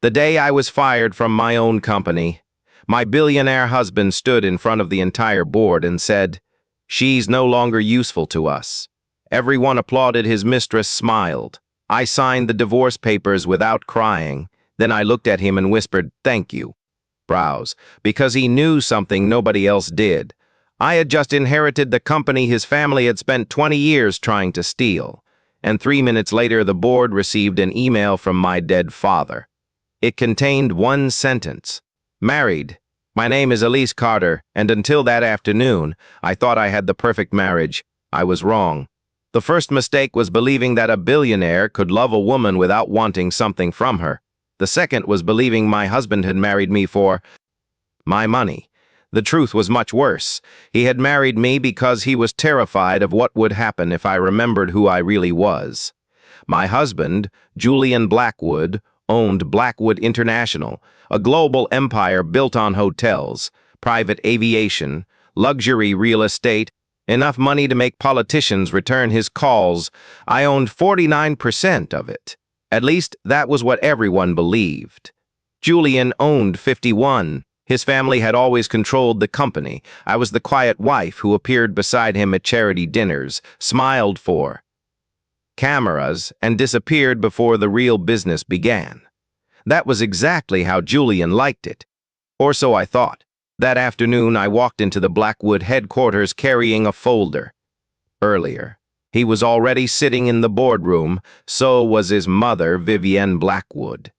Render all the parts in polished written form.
The day I was fired from my own company, my billionaire husband stood in front of the entire board and said, "She's no longer useful to us." Everyone applauded. His mistress smiled. I signed the divorce papers without crying. Then I looked at him and whispered, "Thank you." Brows, because he knew something nobody else did. I had just inherited the company his family had spent 20 years trying to steal. And 3 minutes later, the board received an email from my dead father. It contained one sentence: "Married. My name is Elise Carter, and until that afternoon, I thought I had the perfect marriage. I was wrong. The first mistake was believing that a billionaire could love a woman without wanting something from her. The second was believing my husband had married me for my money. The truth was much worse. He had married me because he was terrified of what would happen if I remembered who I really was. My husband, Julian Blackwood, owned Blackwood International, a global empire built on hotels, private aviation, luxury real estate, enough money to make politicians return his calls. I owned 49% of it. At least that was what everyone believed. Julian owned 51. His family had always controlled the company. I was the quiet wife who appeared beside him at charity dinners, smiled for cameras, and disappeared before the real business began. That was exactly how Julian liked it. Or so I thought. That afternoon, I walked into the Blackwood headquarters carrying a folder. Earlier, he was already sitting in the boardroom. So was his mother, Vivienne Blackwood.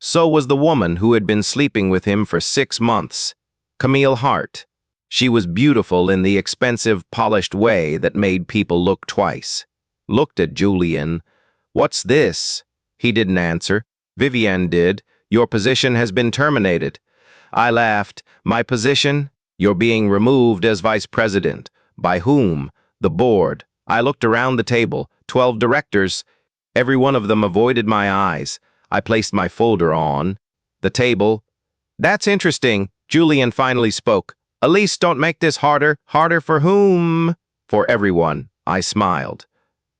So was the woman who had been sleeping with him for 6 months, Camille Hart. She was beautiful in the expensive, polished way that made people look twice. Looked at Julian. "What's this?" He didn't answer. Vivienne did. "Your position has been terminated." I laughed. "My position? You're being removed as vice president." "By whom?" "The board." I looked around the table. 12 directors. Every one of them avoided my eyes. I placed my folder on the table. "That's interesting." Julian finally spoke. "Elise, don't make this harder." "Harder for whom?" "For everyone." I smiled.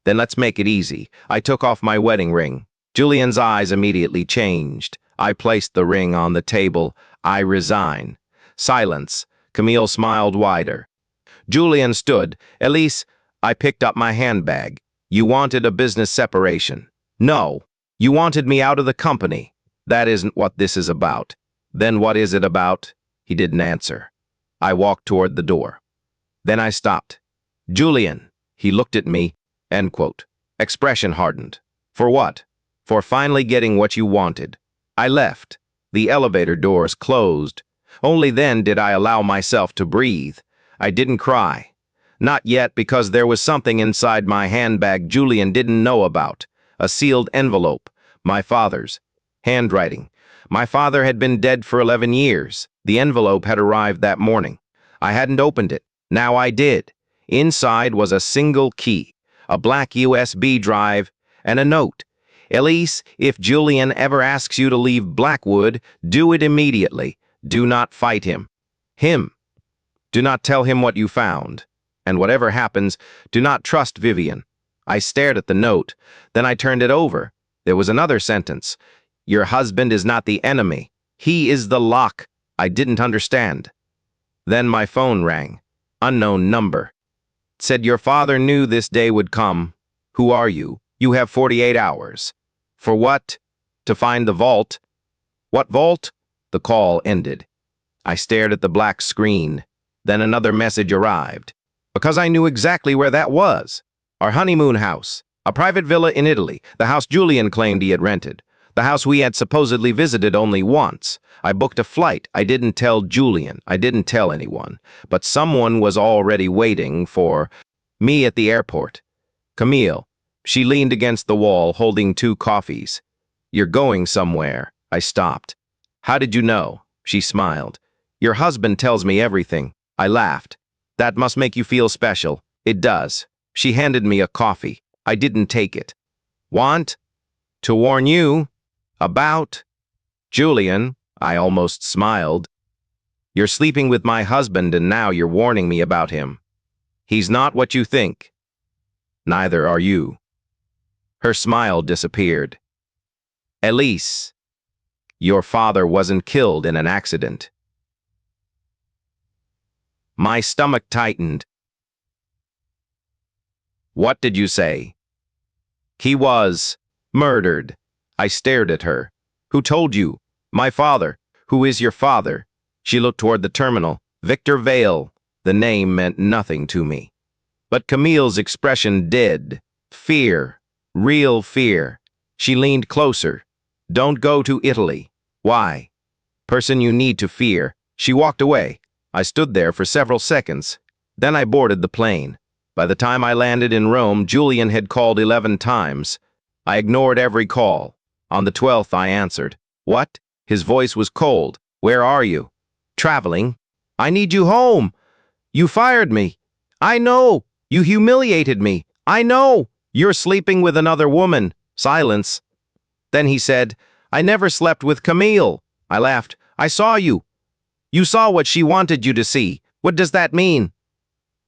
"Then let's make it easy." I took off my wedding ring. Julian's eyes immediately changed. I placed the ring on the table. "I resign." Silence. Camille smiled wider. Julian stood. "Elise," I picked up my handbag. "You wanted a business separation." "No. You wanted me out of the company." "That isn't what this is about." "Then what is it about?" He didn't answer. I walked toward the door. Then I stopped. "Julian." He looked at me. End quote. Expression hardened. "For what?" "For finally getting what you wanted." I left. The elevator doors closed. Only then did I allow myself to breathe. I didn't cry. Not yet, because there was something inside my handbag Julian didn't know about. A sealed envelope. My father's. Handwriting. My father had been dead for 11 years. The envelope had arrived that morning. I hadn't opened it. Now I did. Inside was a single key, a black USB drive, and a note. "Elise, if Julian ever asks you to leave Blackwood, do it immediately. Do not fight him." Him. "Do not tell him what you found. And whatever happens, do not trust Vivienne." I stared at the note. Then I turned it over. There was another sentence. "Your husband is not the enemy. He is the lock." I didn't understand. Then my phone rang. Unknown number. It said, "Your father knew this day would come. Who are you? You have 48 hours. For what?" "To find the vault." "What vault?" The call ended. I stared at the black screen. Then another message arrived. Because I knew exactly where that was. Our honeymoon house. A private villa in Italy. The house Julian claimed he had rented. The house we had supposedly visited only once. I booked a flight. I didn't tell Julian. I didn't tell anyone. But someone was already waiting for me at the airport. Camille. She leaned against the wall, holding 2 coffees. "You're going somewhere." I stopped. "How did you know?" She smiled. "Your husband tells me everything." I laughed. "That must make you feel special." "It does." She handed me a coffee. I didn't take it. "Want?" "To warn you." "About?" "Julian." I almost smiled. "You're sleeping with my husband and now you're warning me about him." "He's not what you think." "Neither are you." Her smile disappeared. "Elise." Your father wasn't killed in an accident. My stomach tightened. What did you say? He was murdered. I stared at her. Who told you? My father. Who is your father? She looked toward the terminal. Victor Vale. The name meant nothing to me. But Camille's expression did. Fear. Real fear. She leaned closer. Don't go to Italy. Why? Person you need to fear. She walked away. I stood there for several seconds. Then I boarded the plane. By the time I landed in Rome, Julian had called 11 times. I ignored every call. On the 12th, I answered. What? His voice was cold. Where are you? Traveling. I need you home. You fired me. I know. You humiliated me. I know. You're sleeping with another woman. Silence. Then he said, I never slept with Camille. I laughed. I saw you. You saw what she wanted you to see. What does that mean?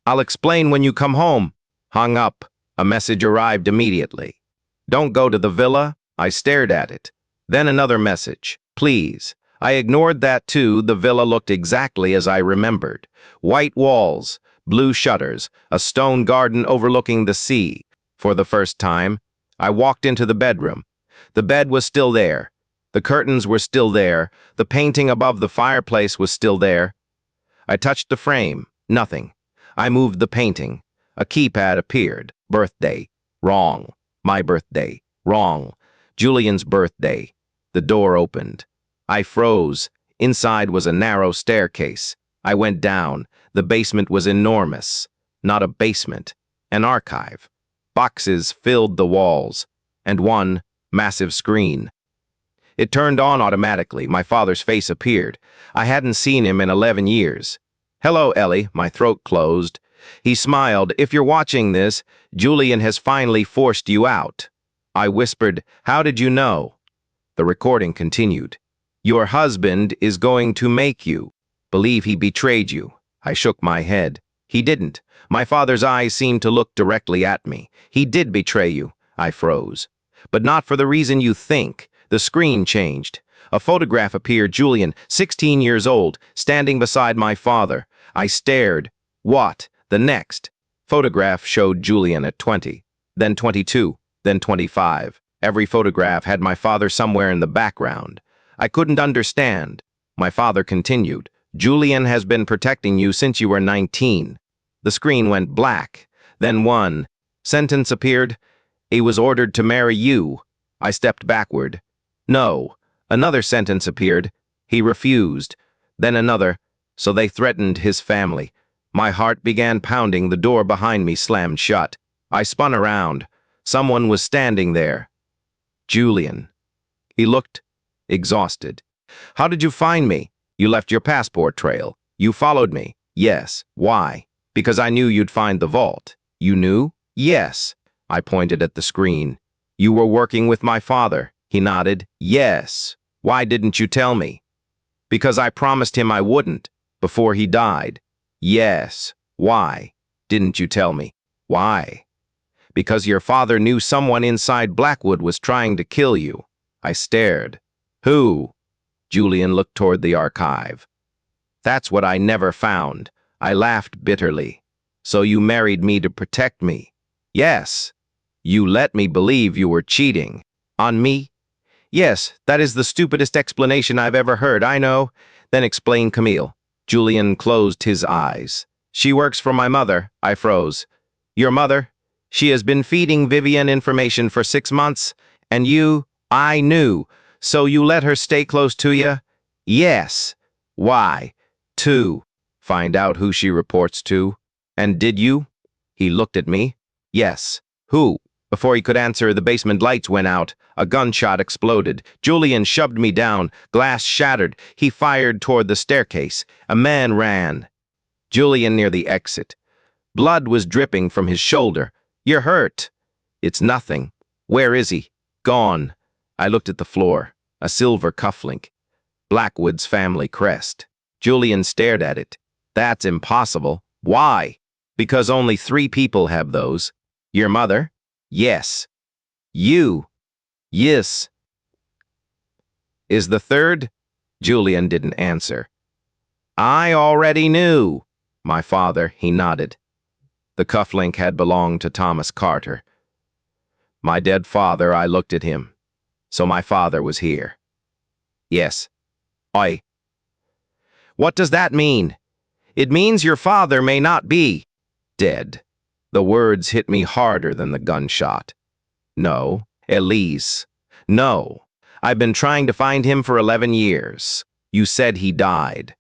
I'll explain when you come home. Hung up. A message arrived immediately. Don't go to the villa. I stared at it. Then another message. Please. I ignored that too. The villa looked exactly as I remembered. White walls, blue shutters, a stone garden overlooking the sea. For the first time, I walked into the bedroom. The bed was still there. The curtains were still there. The painting above the fireplace was still there. I touched the frame. Nothing. I moved the painting. A keypad appeared. Birthday. Wrong. My birthday. Wrong. Julian's birthday. The door opened. I froze. Inside was a narrow staircase. I went down. The basement was enormous. Not a basement. An archive. Boxes filled the walls. And one massive screen. It turned on automatically. My father's face appeared. I hadn't seen him in 11 years. Hello, Ellie. My throat closed. He smiled. If you're watching this, Julian has finally forced you out. I whispered, how did you know? The recording continued. Your husband is going to make you believe he betrayed you. I shook my head. He didn't. My father's eyes seemed to look directly at me. He did betray you. I froze. But not for the reason you think. The screen changed. A photograph appeared. Julian, 16 years old, standing beside my father. I stared. What? The next photograph showed Julian at 20, then 22, then 25. Every photograph had my father somewhere in the background. I couldn't understand. My father continued. Julian has been protecting you since you were 19. The screen went black. Then one sentence appeared. He was ordered to marry you. I stepped backward. No. Another sentence appeared. He refused. Then another. So they threatened his family. My heart began pounding. The door behind me slammed shut. I spun around. Someone was standing there. Julian. He looked exhausted. How did you find me? You left your passport trail. You followed me. Yes. Why? Because I knew you'd find the vault. You knew? Yes. I pointed at the screen. You were working with my father. He nodded. Yes. Why didn't you tell me? Because I promised him I wouldn't, before he died. Yes. Why didn't you tell me? Why? Because your father knew someone inside Blackwood was trying to kill you. I stared. Who? Julian looked toward the archive. That's what I never found. I laughed bitterly. So you married me to protect me? Yes. You let me believe you were cheating. On me? Yes, that is the stupidest explanation I've ever heard, I know. Then explain Camille. Julian closed his eyes. She works for my mother. I froze. Your mother? She has been feeding Vivian information for 6 months, and you, I knew. So you let her stay close to you? Yes. Why? To find out who she reports to. And did you? He looked at me. Yes. Who? Before he could answer, the basement lights went out. A gunshot exploded. Julian shoved me down. Glass shattered. He fired toward the staircase. A man ran. Julian near the exit. Blood was dripping from his shoulder. You're hurt. It's nothing. Where is he? Gone. I looked at the floor. A silver cufflink. Blackwood's family crest. Julian stared at it. That's impossible. Why? Because only 3 people have those. Your mother? Yes. You? Yes. Is the third? Julian didn't answer. I already knew. My father, he nodded. The cufflink had belonged to Thomas Carter. My dead father, I looked at him. So my father was here. Yes. I. What does that mean? It means your father may not be dead. The words hit me harder than the gunshot. No, Elise. No. I've been trying to find him for 11 years. You said he died.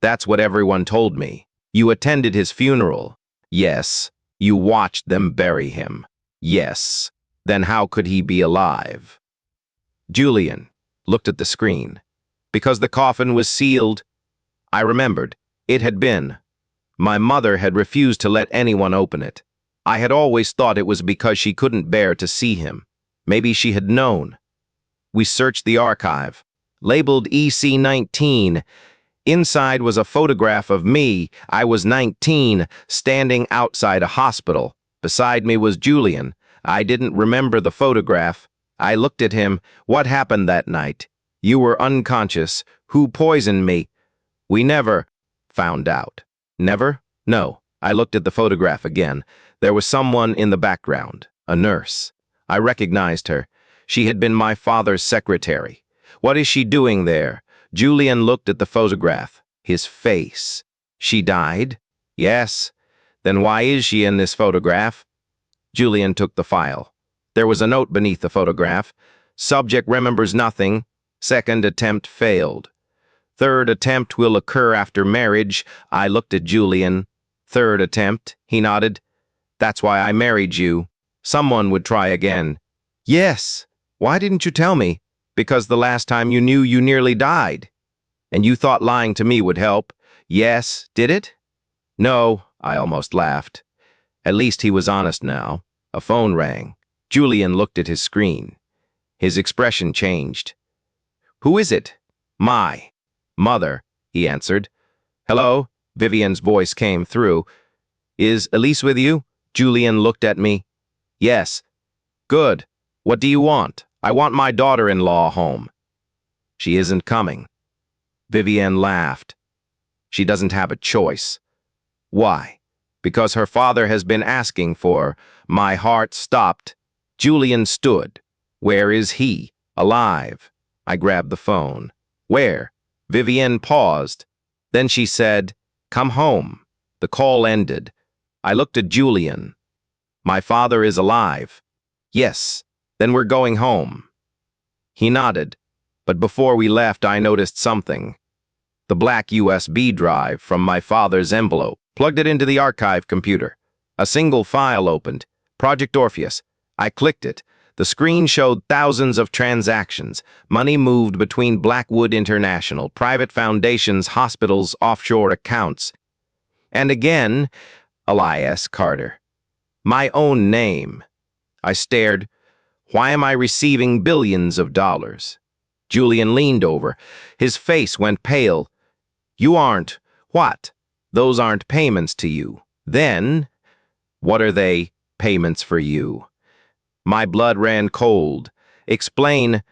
That's what everyone told me. You attended his funeral. Yes. You watched them bury him. Yes. Then how could he be alive? Julian looked at the screen. Because the coffin was sealed, I remembered. It had been. My mother had refused to let anyone open it. I had always thought it was because she couldn't bear to see him. Maybe she had known. We searched the archive. Labeled EC-19. Inside was a photograph of me. I was 19, standing outside a hospital. Beside me was Julian. I didn't remember the photograph. I looked at him. What happened that night? You were unconscious. Who poisoned me? We never found out. Never? No. I looked at the photograph again. There was someone in the background, a nurse. I recognized her. She had been my father's secretary. What is she doing there? Julian looked at the photograph. His face. She died? Yes. Then why is she in this photograph? Julian took the file. There was a note beneath the photograph. Subject remembers nothing. Second attempt failed. Third attempt will occur after marriage. I looked at Julian. Third attempt, he nodded. That's why I married you. Someone would try again. Yes. Why didn't you tell me? Because the last time you knew you nearly died. And you thought lying to me would help. Yes, did it? No, I almost laughed. At least he was honest now. A phone rang. Julian looked at his screen. His expression changed. Who is it? My mother, he answered. Hello? Vivian's voice came through. Is Elise with you? Julian looked at me. Yes. Good. What do you want? I want my daughter-in-law home. She isn't coming. Vivian laughed. She doesn't have a choice. Why? Because her father has been asking for her. My heart stopped. Julian stood. Where is he? Alive. I grabbed the phone. Where? Vivian paused. Then she said, Come home. The call ended. I looked at Julian. My father is alive. Yes. Then we're going home. He nodded, but before we left I noticed something. The black USB drive from my father's envelope. Plugged it into the archive computer. A single file opened. Project Orpheus. I clicked it. The screen showed thousands of transactions. Money moved between Blackwood International, private foundations, hospitals, offshore accounts. And again, Elias Carter. My own name. I stared. Why am I receiving billions of dollars? Julian leaned over. His face went pale. You aren't. What? Those aren't payments to you. Then, what are they? Payments for you. My blood ran cold. Explain.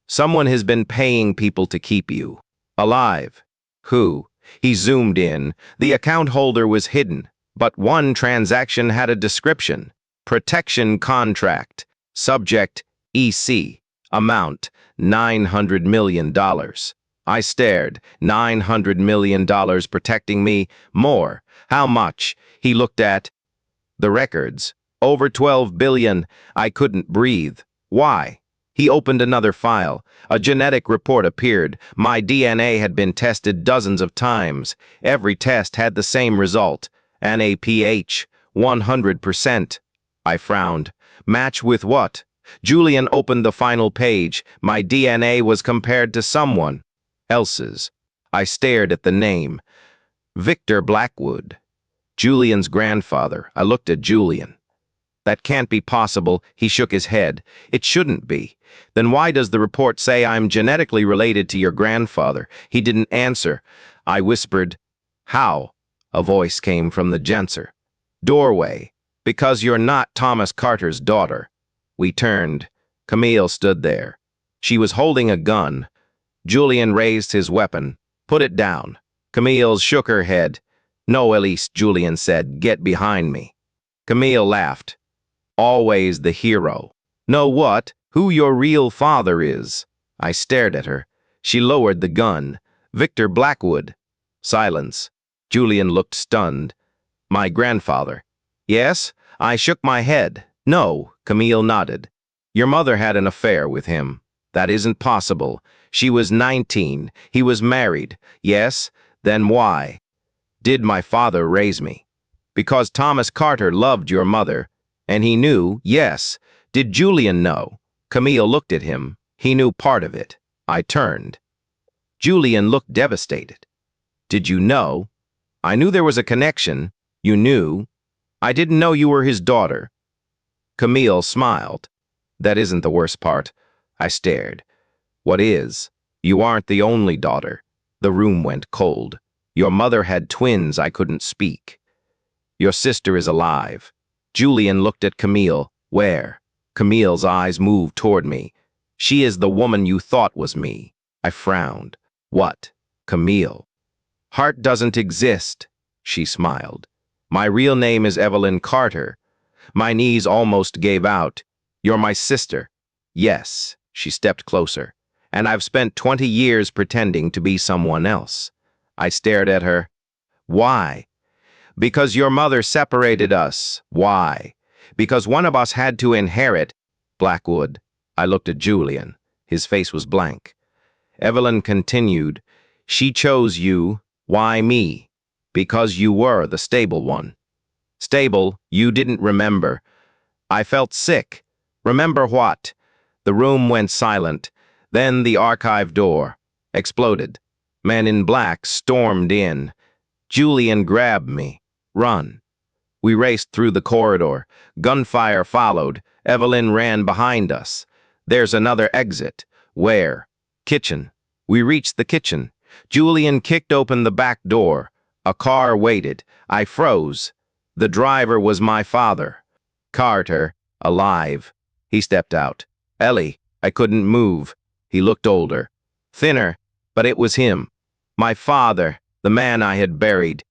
Someone has been paying people to keep you alive. Who? He zoomed in. The account holder was hidden, but one transaction had a description. Protection contract. Subject, EC. Amount, $900 million. I stared. $900 million protecting me. More. How much? He looked at the records. Over 12 billion. I couldn't breathe. Why? He opened another file. A genetic report appeared. My DNA had been tested dozens of times. Every test had the same result. NAPH, 100%. I frowned. Match with what? Julian opened the final page. My DNA was compared to someone else's. I stared at the name. Victor Blackwood. Julian's grandfather. I looked at Julian. That can't be possible. He shook his head. It shouldn't be. Then why does the report say I'm genetically related to your grandfather? He didn't answer. I whispered, How? A voice came from the Genser. Doorway. Because you're not Thomas Carter's daughter. We turned. Camille stood there. She was holding a gun. Julian raised his weapon. Put it down. Camille shook her head. No, Elise, Julian said. Get behind me. Camille laughed. Always the hero. Know what? Who your real father is. I stared at her. She lowered the gun. Victor Blackwood. Silence. Julian looked stunned. My grandfather. Yes? I shook my head. No, Camille nodded. Your mother had an affair with him. That isn't possible. She was 19. He was married. Yes? Then why? Did my father raise me? Because Thomas Carter loved your mother. And he knew, yes. Did Julian know? Camille looked at him. He knew part of it. I turned. Julian looked devastated. Did you know? I knew there was a connection. You knew. I didn't know you were his daughter. Camille smiled. That isn't the worst part. I stared. What is? You aren't the only daughter. The room went cold. Your mother had twins. I couldn't speak. Your sister is alive. Julian looked at Camille. Where? Camille's eyes moved toward me. She is the woman you thought was me. I frowned. What? Camille. Heart doesn't exist. She smiled. My real name is Evelyn Carter. My knees almost gave out. You're my sister. Yes. She stepped closer. And I've spent 20 years pretending to be someone else. I stared at her. Why? Because your mother separated us. Why? Because one of us had to inherit. Blackwood. I looked at Julian. His face was blank. Evelyn continued. She chose you. Why me? Because you were the stable one. Stable, you didn't remember. I felt sick. Remember what? The room went silent. Then the archive door exploded. Men in black stormed in. Julian grabbed me. Run. We raced through the corridor. Gunfire followed. Evelyn ran behind us. There's another exit. Where? Kitchen. We reached the kitchen. Julian kicked open the back door. A car waited. I froze. The driver was my father. Carter, alive. He stepped out. Ellie, I couldn't move. He looked older. Thinner, but it was him. My father, the man I had buried.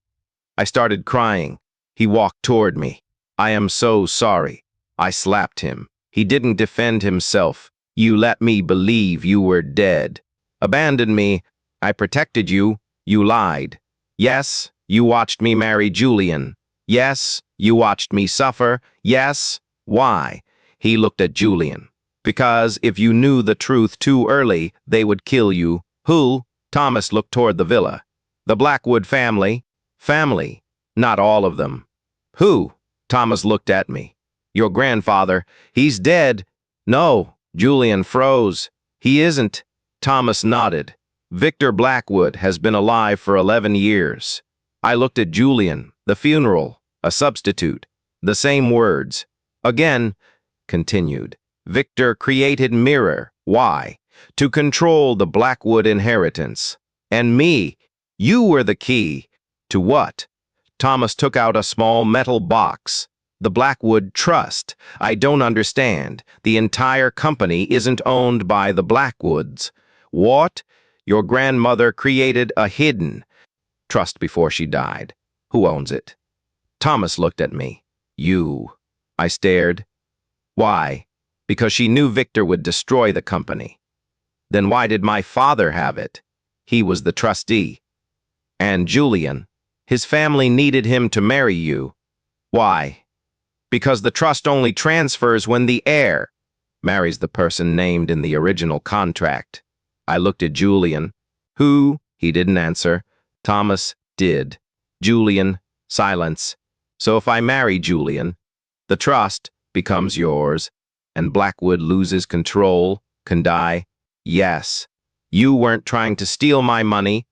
I started crying. He walked toward me. I am so sorry. I slapped him. He didn't defend himself. You let me believe you were dead. Abandoned me. I protected you. You lied. Yes, you watched me marry Julian. Yes, you watched me suffer. Yes, why? He looked at Julian. Because if you knew the truth too early, they would kill you. Who? Thomas looked toward the villa. The Blackwood family. Family. Not all of them. Who? Thomas looked at me. Your grandfather. He's dead. No. Julian froze. He isn't. Thomas nodded. Victor Blackwood has been alive for 11 years. I looked at Julian. The funeral. A substitute. The same words. Again. Continued. Victor created mirror. Why? To control the Blackwood inheritance. And me. You were the key. To what? Thomas took out a small metal box. The Blackwood Trust. I don't understand. The entire company isn't owned by the Blackwoods. What? Your grandmother created a hidden trust before she died. Who owns it? Thomas looked at me. You. I stared. Why? Because she knew Victor would destroy the company. Then why did my father have it? He was the trustee. And Julian. His family needed him to marry you. Why? Because the trust only transfers when the heir marries the person named in the original contract. I looked at Julian. Who? He didn't answer. Thomas did. Julian. Silence. So if I marry Julian, the trust becomes yours, and Blackwood loses control, can die? Yes. You weren't trying to steal my money.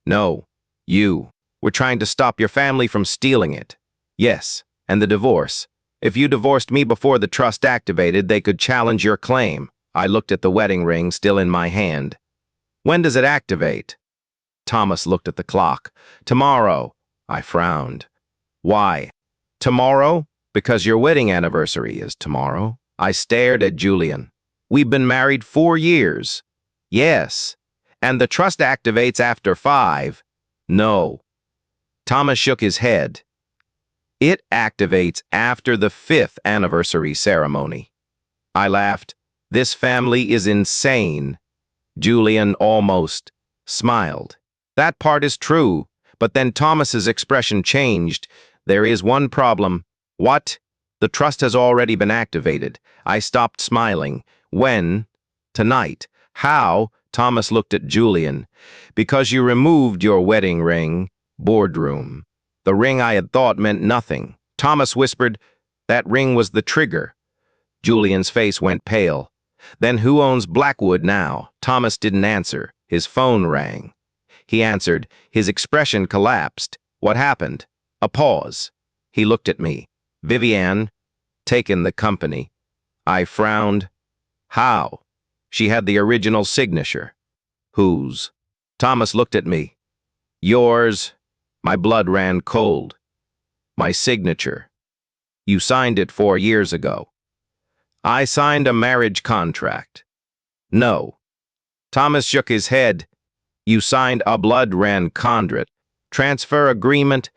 No. You were trying to stop your family from stealing it. Yes. And the divorce. If you divorced me before the trust activated, they could challenge your claim. I looked at the wedding ring still in my hand. When does it activate? Thomas looked at the clock. Tomorrow. I frowned. Why? Tomorrow? Because your wedding anniversary is tomorrow. I stared at Julian. We've been married 4 years. Yes. And the trust activates after 5. No. Thomas shook his head. It activates after the 5th anniversary ceremony. I laughed. This family is insane. Julian almost smiled. That part is true, but then Thomas's expression changed. There is one problem. What? The trust has already been activated. I stopped smiling. When? Tonight. How? Thomas looked at Julian. Because you removed your wedding ring. Boardroom. The ring I had thought meant nothing. Thomas whispered, that ring was the trigger. Julian's face went pale. Then who owns Blackwood now? Thomas didn't answer. His phone rang. He answered. His expression collapsed. What happened? A pause. He looked at me. Vivienne, taken the company. I frowned. How? She had the original signature. Whose? Thomas looked at me. Yours. My blood ran cold. My signature. You signed it 4 years ago. I signed a marriage contract. No. Thomas shook his head. You signed a blood ran contract. Transfer agreement?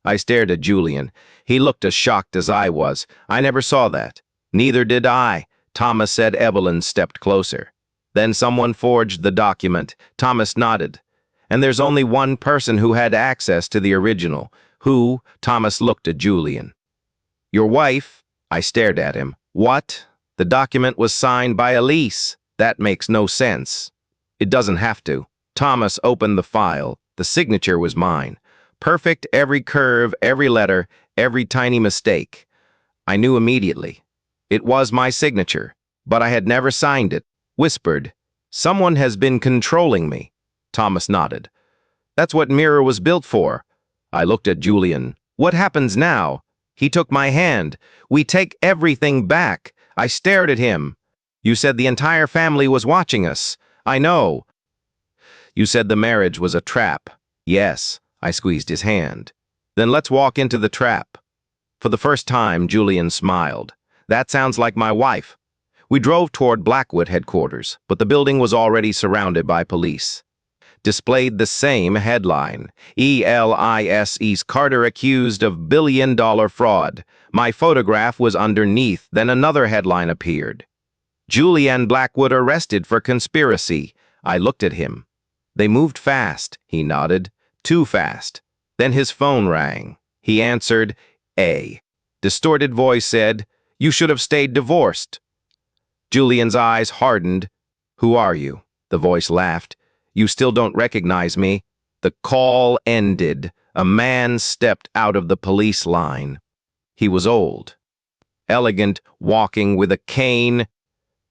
I stared at Julian. He looked as shocked as I was. I never saw that. Neither did I. Thomas said. Evelyn stepped closer. Then someone forged the document. Thomas nodded. And there's only one person who had access to the original. Who? Thomas looked at Julian. Your wife? I stared at him. What? The document was signed by Elise. That makes no sense. It doesn't have to. Thomas opened the file. The signature was mine. Perfect, every curve, every letter, every tiny mistake. I knew immediately. It was my signature, but I had never signed it. Whispered, someone has been controlling me. Thomas nodded. That's what Mirror was built for. I looked at Julian. What happens now? He took my hand. We take everything back. I stared at him. You said the entire family was watching us. I know. You said the marriage was a trap. Yes. I squeezed his hand. Then let's walk into the trap. For the first time, Julian smiled. That sounds like my wife. We drove toward Blackwood headquarters, but the building was already surrounded by police. Displayed the same headline. ELISE's Carter accused of billion-dollar fraud. My photograph was underneath, then another headline appeared. Julian Blackwood arrested for conspiracy. I looked at him. They moved fast, he nodded. Too fast. Then his phone rang. He answered, A. Distorted voice said, you should have stayed divorced. Julian's eyes hardened. Who are you? The voice laughed. You still don't recognize me. The call ended. A man stepped out of the police line. He was old. Elegant, walking with a cane.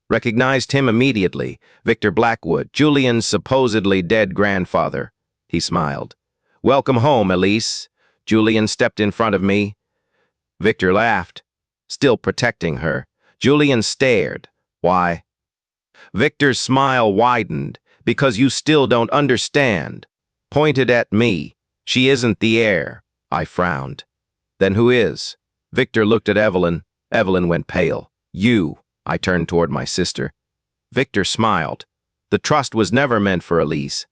Recognized him immediately. Victor Blackwood, Julian's supposedly dead grandfather. He smiled. Welcome home, Elise. Julian stepped in front of me. Victor laughed, still protecting her. Julian stared. Why? Victor's smile widened. Because you still don't understand. Pointed at me. She isn't the heir. I frowned. Then who is? Victor looked at Evelyn. Evelyn went pale. You. I turned toward my sister. Victor smiled. The trust was never meant for Elise.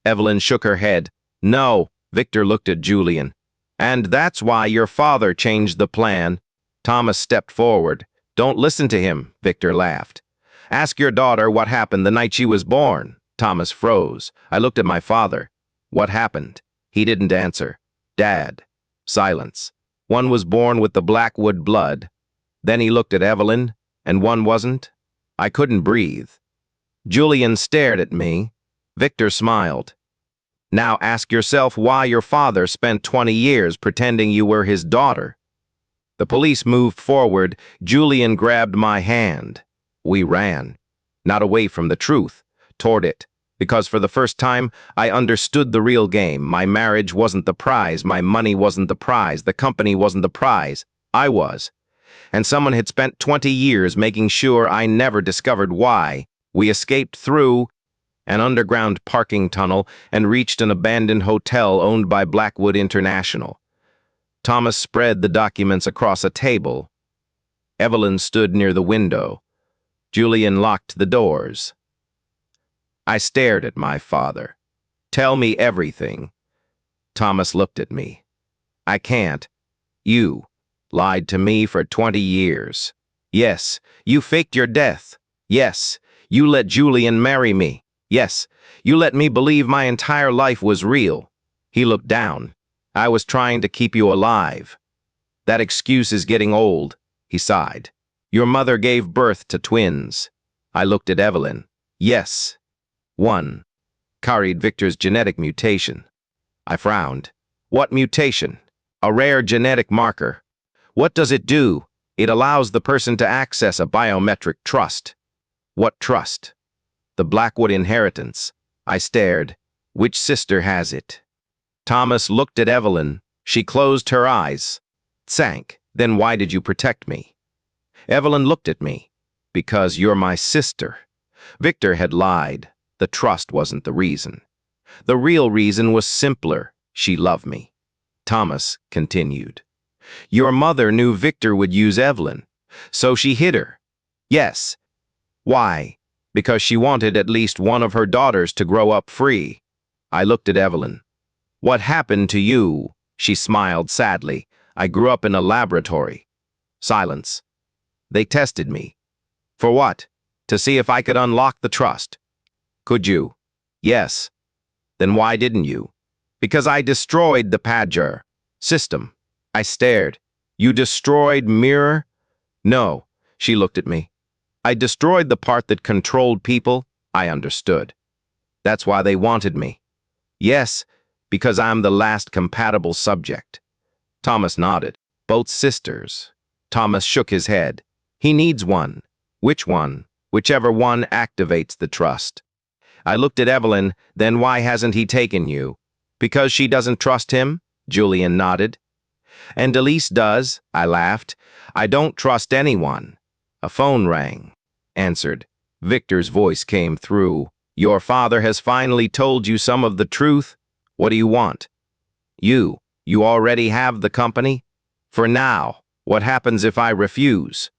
Evelyn shook her head. No. Victor looked at Julian. And that's why your father changed the plan. Thomas stepped forward. Don't listen to him, Victor laughed. Ask your daughter what happened the night she was born. Thomas froze. I looked at my father. What happened? He didn't answer. Dad. Silence. One was born with the Blackwood blood. Then he looked at Evelyn, and one wasn't. I couldn't breathe. Julian stared at me. Victor smiled. Now ask yourself why your father spent 20 years pretending you were his daughter. The police moved forward. Julian grabbed my hand. We ran. Not away from the truth. Toward it, because for the first time, I understood the real game. My marriage wasn't the prize, my money wasn't the prize, the company wasn't the prize. I was. And someone had spent 20 years making sure I never discovered why. We escaped through an underground parking tunnel and reached an abandoned hotel owned by Blackwood International. Thomas spread the documents across a table. Evelyn stood near the window. Julian locked the doors. I stared at my father. Tell me everything. Thomas looked at me. I can't. You lied to me for 20 years. Yes, you faked your death. Yes, you let Julian marry me. Yes, you let me believe my entire life was real. He looked down. I was trying to keep you alive. That excuse is getting old, he sighed. Your mother gave birth to twins. I looked at Evelyn. Yes. One carried Victor's genetic mutation. I frowned. What mutation? A rare genetic marker. What does it do? It allows the person to access a biometric trust. What trust? The Blackwood inheritance. I stared. Which sister has it? Thomas looked at Evelyn. She closed her eyes. Sank. Then why did you protect me? Evelyn looked at me. Because you're my sister. Victor had lied. The trust wasn't the reason. The real reason was simpler. She loved me. Thomas continued. Your mother knew Victor would use Evelyn, so she hid her. Yes. Why? Because she wanted at least one of her daughters to grow up free. I looked at Evelyn. What happened to you? She smiled sadly. I grew up in a laboratory. Silence. They tested me. For what? To see if I could unlock the trust. Could you? Yes. Then why didn't you? Because I destroyed the Padger system. I stared. You destroyed Mirror? No. She looked at me. I destroyed the part that controlled people. I understood. That's why they wanted me. Yes, because I'm the last compatible subject. Thomas nodded. Both sisters. Thomas shook his head. He needs one. Which one? Whichever one activates the trust. I looked at Evelyn. Then why hasn't he taken you? Because she doesn't trust him? Julian nodded. And Elise does, I laughed. I don't trust anyone. A phone rang. Answered. Victor's voice came through. Your father has finally told you some of the truth. What do you want? You already have the company? For now. What happens if I refuse?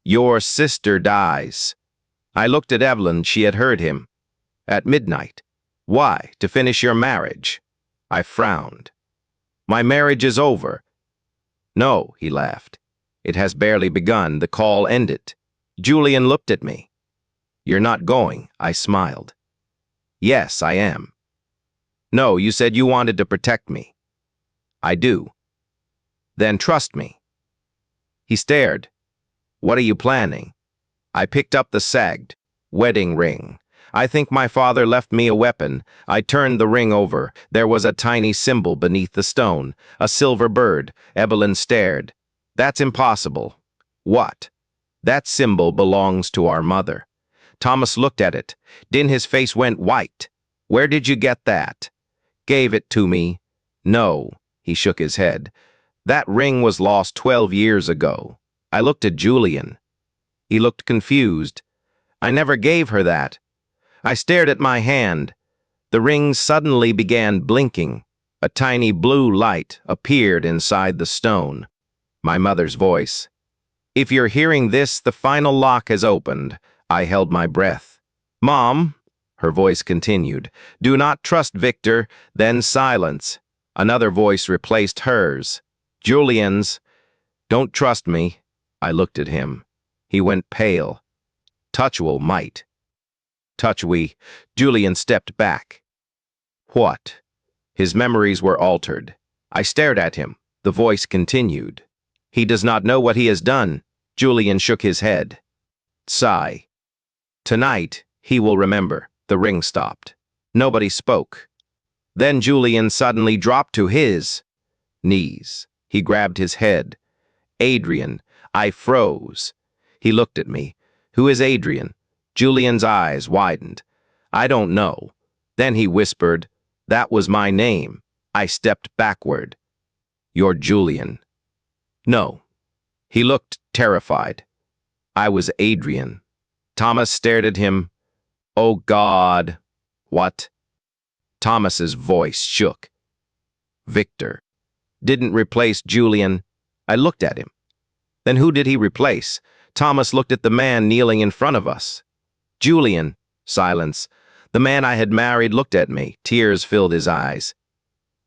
Your sister dies. I looked at Evelyn. She had heard him. At midnight. Why? To finish your marriage. I frowned. My marriage is over. No, he laughed. It has barely begun. The call ended. Julian looked at me. You're not going, I smiled. Yes, I am. No, you said you wanted to protect me. I do. Then trust me. He stared. What are you planning? I picked up the sagged wedding ring. I think my father left me a weapon. I turned the ring over. There was a tiny symbol beneath the stone, a silver bird. Evelyn stared. That's impossible. What? That symbol belongs to our mother. Thomas looked at it. Then his face went white. Where did you get that? Gave it to me. No, he shook his head. That ring was lost 12 years ago. I looked at Julian. He looked confused. I never gave her that. I stared at my hand. The ring suddenly began blinking. A tiny blue light appeared inside the stone. My mother's voice. If you're hearing this, the final lock has opened. I held my breath. Mom, her voice continued, do not trust Victor, then silence. Another voice replaced hers. Julian's. Don't trust me. I looked at him. He went pale. Touchwell might. Touch we. Julian stepped back. What? His memories were altered. I stared at him. The voice continued. He does not know what he has done. Julian shook his head. Sigh. Tonight, he will remember. The ring stopped. Nobody spoke. Then Julian suddenly dropped to his knees. He grabbed his head. Adrian. I froze. He looked at me. Who is Adrian? Julian's eyes widened. I don't know. Then he whispered, that was my name. I stepped backward. You're Julian. No. He looked terrified. I was Adrian. Thomas stared at him. Oh, God. What? Thomas's voice shook. Victor. Didn't replace Julian. I looked at him. Then who did he replace? Thomas looked at the man kneeling in front of us. Julian. Silence. The man I had married looked at me. Tears filled his eyes.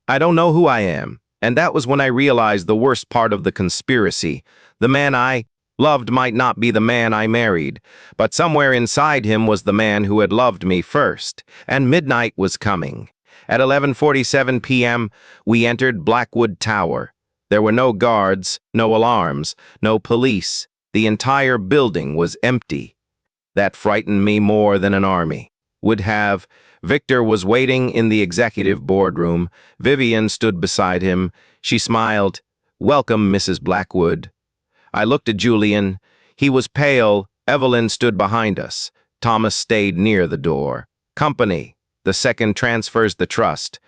I don't know who I am, and that was when I realized the worst part of the conspiracy. The man I loved might not be the man I married, but somewhere inside him was the man who had loved me first, and midnight was coming. At 11:47 p.m., we entered Blackwood Tower. There were no guards, no alarms, no police. The entire building was empty. That frightened me more than an army would have. Victor was waiting in the executive boardroom. Vivian stood beside him. She smiled. "Welcome, Mrs. Blackwood." I looked at Julian. He was pale. Evelyn stood behind us. Thomas stayed near the door. "Company. The second transfers the trust.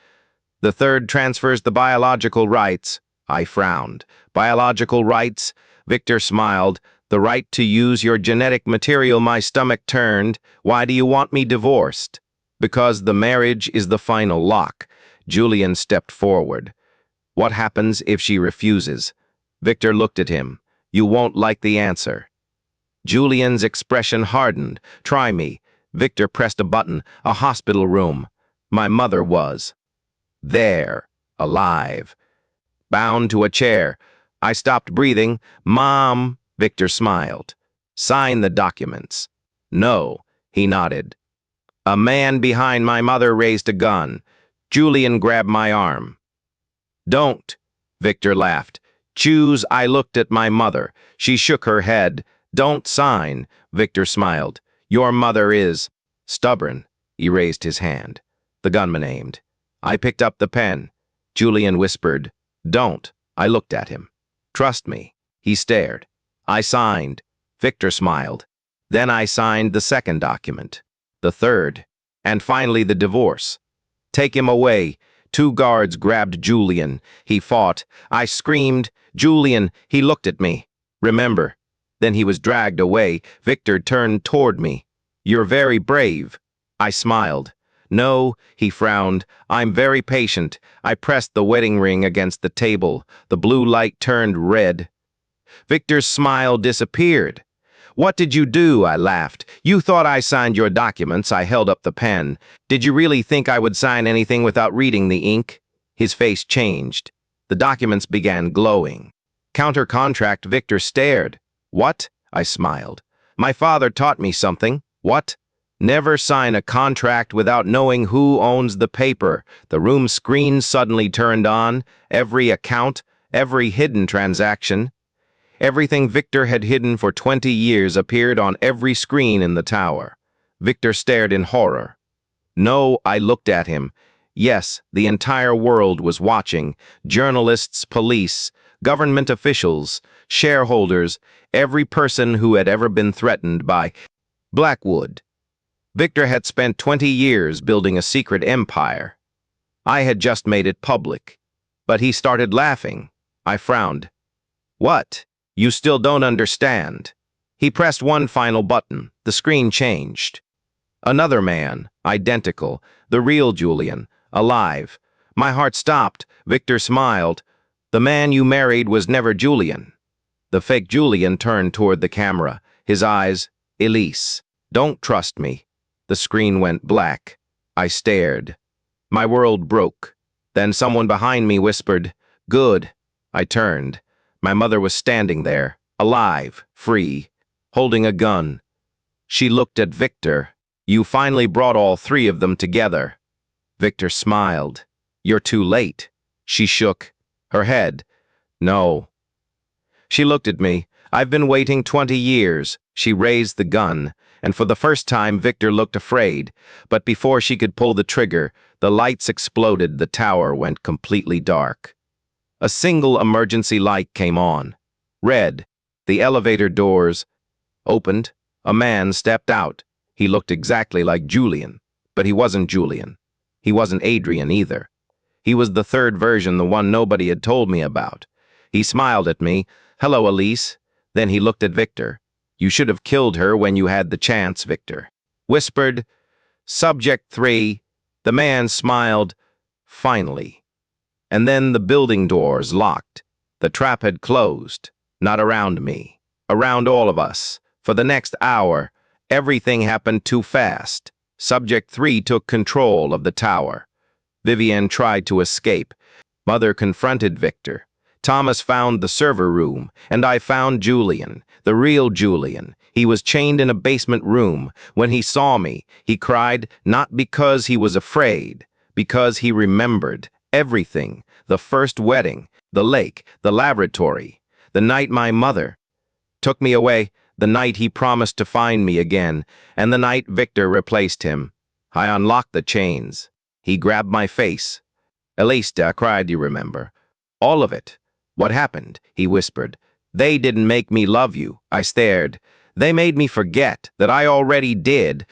The third transfers the biological rights." I frowned. "Biological rights?" Victor smiled. "The right to use your genetic material." My stomach turned. "Why do you want me divorced?" "Because the marriage is the final lock." Julian stepped forward. "What happens if she refuses?" Victor looked at him. "You won't like the answer." Julian's expression hardened. "Try me." Victor pressed a button. A hospital room. My mother was there, alive, bound to a chair. I stopped breathing. "Mom," Victor smiled. "Sign the documents." "No," he nodded. A man behind my mother raised a gun. Julian grabbed my arm. "Don't," Victor laughed. "Choose." I looked at my mother. She shook her head. "Don't sign." Victor smiled. "Your mother is stubborn." He raised his hand. The gunman aimed. I picked up the pen. Julian whispered, "Don't." I looked at him. "Trust me." He stared. I signed. Victor smiled. Then I signed the second document. The third, and finally the divorce. "Take him away." Two guards grabbed Julian. He fought. I screamed, "Julian!" He looked at me. "Remember." Then he was dragged away. Victor turned toward me. "You're very brave." I smiled. "No," he frowned. "I'm very patient." I pressed the wedding ring against the table. The blue light turned red. Victor's smile disappeared. "What did you do?" I laughed. "You thought I signed your documents." I held up the pen. "Did you really think I would sign anything without reading the ink?" His face changed. The documents began glowing. "Counter-contract." Victor stared. "What?" I smiled. "My father taught me something." "What?" "Never sign a contract without knowing who owns the paper." The room screen suddenly turned on. Every account, every hidden transaction. Everything Victor had hidden for 20 years appeared on every screen in the tower. Victor stared in horror. "No," I looked at him. "Yes, the entire world was watching. Journalists, police, government officials, shareholders, every person who had ever been threatened by Blackwood." Victor had spent 20 years building a secret empire. I had just made it public. But he started laughing. I frowned. "What? You still don't understand." He pressed one final button. The screen changed. Another man, identical, the real Julian, alive. My heart stopped. Victor smiled. "The man you married was never Julian." The fake Julian turned toward the camera. His eyes, "Elise, don't trust me." The screen went black. I stared. My world broke. Then someone behind me whispered, "Good." I turned. My mother was standing there, alive, free, holding a gun. She looked at Victor. "You finally brought all three of them together." Victor smiled. "You're too late." She shook her head. "No." She looked at me. "I've been waiting 20 years. She raised the gun, and for the first time Victor looked afraid. But before she could pull the trigger, the lights exploded. The tower went completely dark. A single emergency light came on. Red. The elevator doors opened. A man stepped out. He looked exactly like Julian, but he wasn't Julian. He wasn't Adrian either. He was the third version, the one nobody had told me about. He smiled at me. "Hello, Elise." Then he looked at Victor. "You should have killed her when you had the chance." Victor whispered, "Subject 3. The man smiled. "Finally." And then the building doors locked. The trap had closed. Not around me. Around all of us. For the next hour, everything happened too fast. Subject 3 took control of the tower. Vivian tried to escape. Mother confronted Victor. Thomas found the server room, and I found Julian, the real Julian. He was chained in a basement room. When he saw me, he cried, not because he was afraid, because he remembered everything: the first wedding, the lake, the laboratory, the night my mother took me away, the night he promised to find me again, and the night Victor replaced him. I unlocked the chains. He grabbed my face. Elista, I cried, you remember. All of it. What happened? He whispered. They didn't make me love you. I stared. They made me forget that I already did.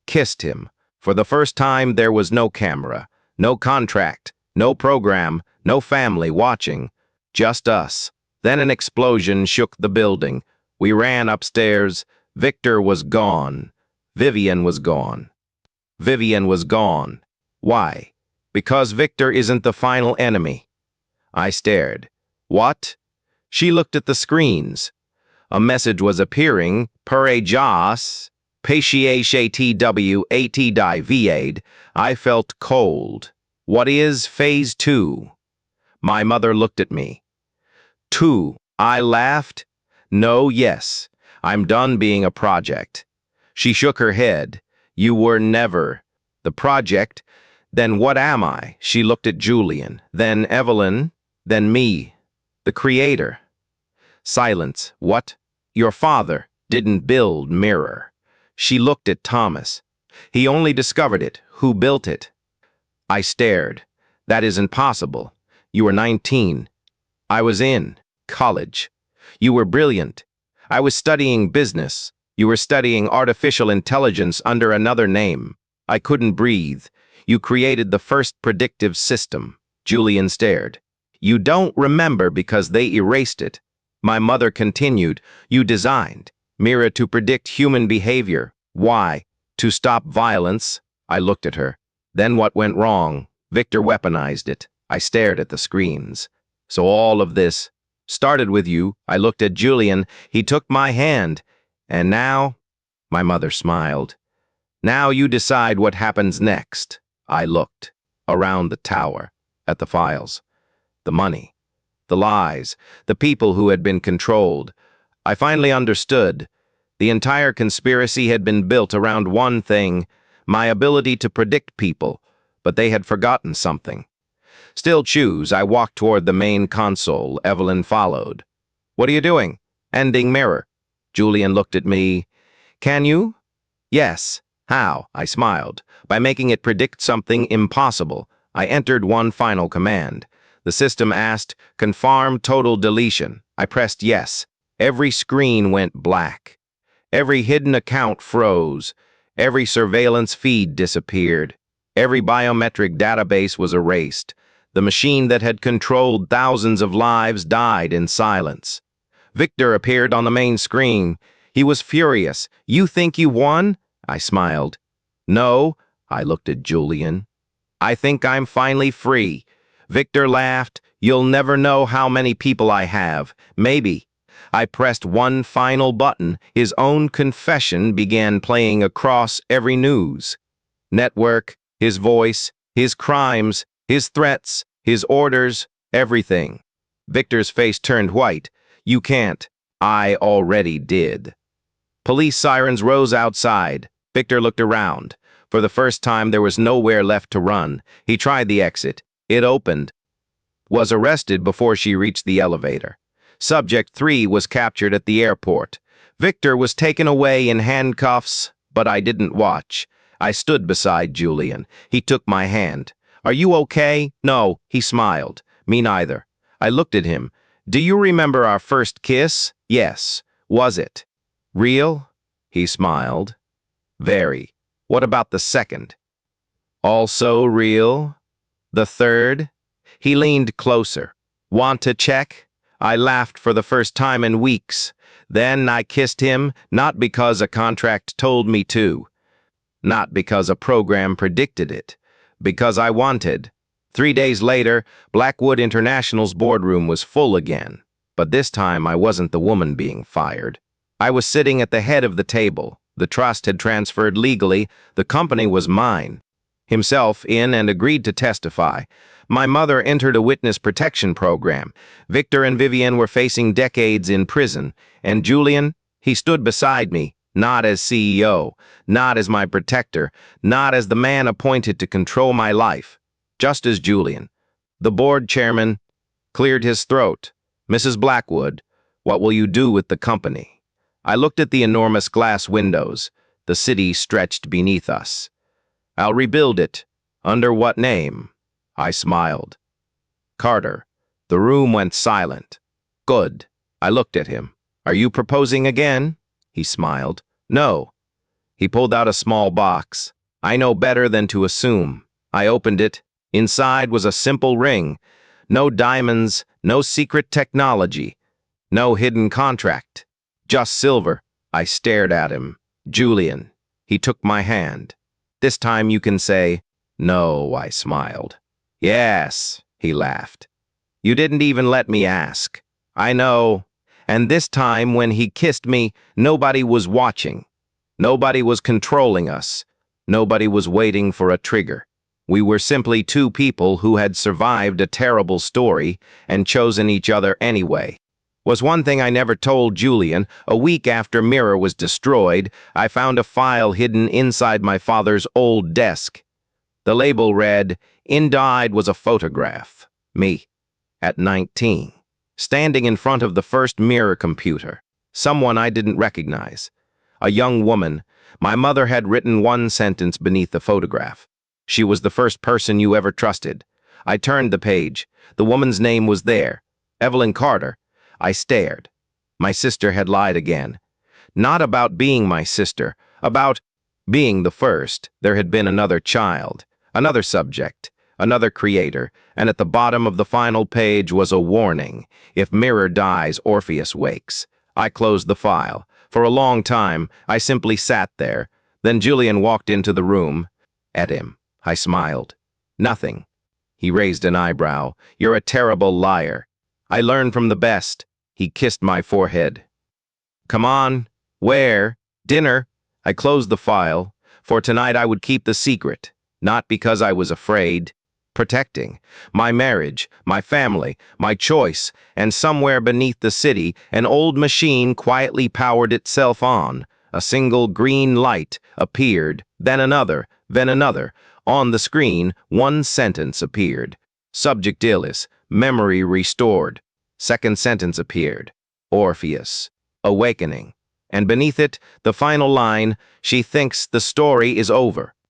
Kissed him. For the first time, there was no camera, no contract, no program, no family watching. Just us. Then an explosion shook the building. We ran upstairs. Victor was gone. Vivian was gone. Vivian was gone. Why? Because Victor isn't the final enemy. I stared. What? She looked at the screens. A message was appearing, per ajas, patiatw I felt cold. What is phase 2? My mother looked at me. 2. I laughed. No, yes. I'm done being a project. She shook her head. You were never. The project? Then what am I? She looked at Julian, then Evelyn, then me. The creator. Silence. What? Your father didn't build Mirror. She looked at Thomas. He only discovered it. Who built it? I stared. That isn't possible. You were 19. I was in college. You were brilliant. I was studying business. You were studying artificial intelligence under another name. I couldn't breathe. You created the first predictive system. Julian stared. You don't remember because they erased it. My mother continued. You designed Mirror to predict human behavior. Why? To stop violence. I looked at her. Then what went wrong? Victor weaponized it. I stared at the screens. So all of this started with you. I looked at Julian. He took my hand. And now? My mother smiled. Now you decide what happens next. I looked around the tower, at the files, the money, the lies, the people who had been controlled. I finally understood. The entire conspiracy had been built around one thing: my ability to predict people, but they had forgotten something. Still choose, I walked toward the main console. Evelyn followed. What are you doing? Ending Mirror. Julian looked at me. Can you? Yes. How? I smiled. By making it predict something impossible. I entered one final command. The system asked, confirm total deletion. I pressed yes. Every screen went black. Every hidden account froze. Every surveillance feed disappeared. Every biometric database was erased. The machine that had controlled thousands of lives died in silence. Victor appeared on the main screen. He was furious. You think you won? I smiled. No, I looked at Julian. I think I'm finally free. Victor laughed. You'll never know how many people I have. Maybe. I pressed one final button. His own confession began playing across every news network, his voice, his crimes, his threats, his orders, everything. Victor's face turned white. You can't. I already did. Police sirens rose outside. Victor looked around. For the first time, there was nowhere left to run. He tried the exit. It opened. Was arrested before she reached the elevator. Subject 3 was captured at the airport. Victor was taken away in handcuffs, but I didn't watch. I stood beside Julian. He took my hand. Are you okay? No, he smiled. Me neither. I looked at him. Do you remember our first kiss? Yes. Was it real? He smiled. Very. What about the second? Also real? The third? He leaned closer. Want to check? I laughed for the first time in weeks. Then I kissed him, not because a contract told me to. Not because a program predicted it. Because I wanted. 3 days later, Blackwood International's boardroom was full again. But this time I wasn't the woman being fired. I was sitting at the head of the table, The trust had transferred legally. The company was mine. Himself in and agreed to testify. My mother entered a witness protection program. Victor and Vivian were facing decades in prison. And Julian, he stood beside me, not as CEO, not as my protector, not as the man appointed to control my life, just as Julian. The board chairman cleared his throat. Mrs. Blackwood, what will you do with the company? I looked at the enormous glass windows. The city stretched beneath us. I'll rebuild it. Under what name? I smiled. Carter. The room went silent. Good. I looked at him. Are you proposing again? He smiled. No. He pulled out a small box. I know better than to assume. I opened it. Inside was a simple ring. No diamonds, no secret technology, no hidden contract. Just silver. I stared at him. Julian. He took my hand. This time you can say, no, I smiled. Yes, he laughed. You didn't even let me ask. I know. And this time when he kissed me, nobody was watching. Nobody was controlling us. Nobody was waiting for a trigger. We were simply two people who had survived a terrible story and chosen each other anyway. Was one thing I never told Julian. A week after Mirror was destroyed, I found a file hidden inside my father's old desk. The label read, "Inside was a photograph. Me, at 19, standing in front of the first Mirror computer. Someone I didn't recognize. A young woman. My mother had written one sentence beneath the photograph. She was the first person you ever trusted. I turned the page. The woman's name was there. Evelyn Carter. I stared. My sister had lied again. Not about being my sister, about being the first. There had been another child, another subject, another creator, and at the bottom of the final page was a warning. If Mirror dies, Orpheus wakes. I closed the file. For a long time, I simply sat there. Then Julian walked into the room. At him, I smiled. Nothing. He raised an eyebrow. You're a terrible liar. I learned from the best. He kissed my forehead. Come on. Where? Dinner. I closed the file. For tonight I would keep the secret. Not because I was afraid. Protecting. My marriage, my family, my choice, and somewhere beneath the city, an old machine quietly powered itself on. A single green light appeared, then another, then another. On the screen, one sentence appeared. Subject Illis, memory restored. Second sentence appeared. Orpheus, awakening. And beneath it, the final line, she thinks the story is over.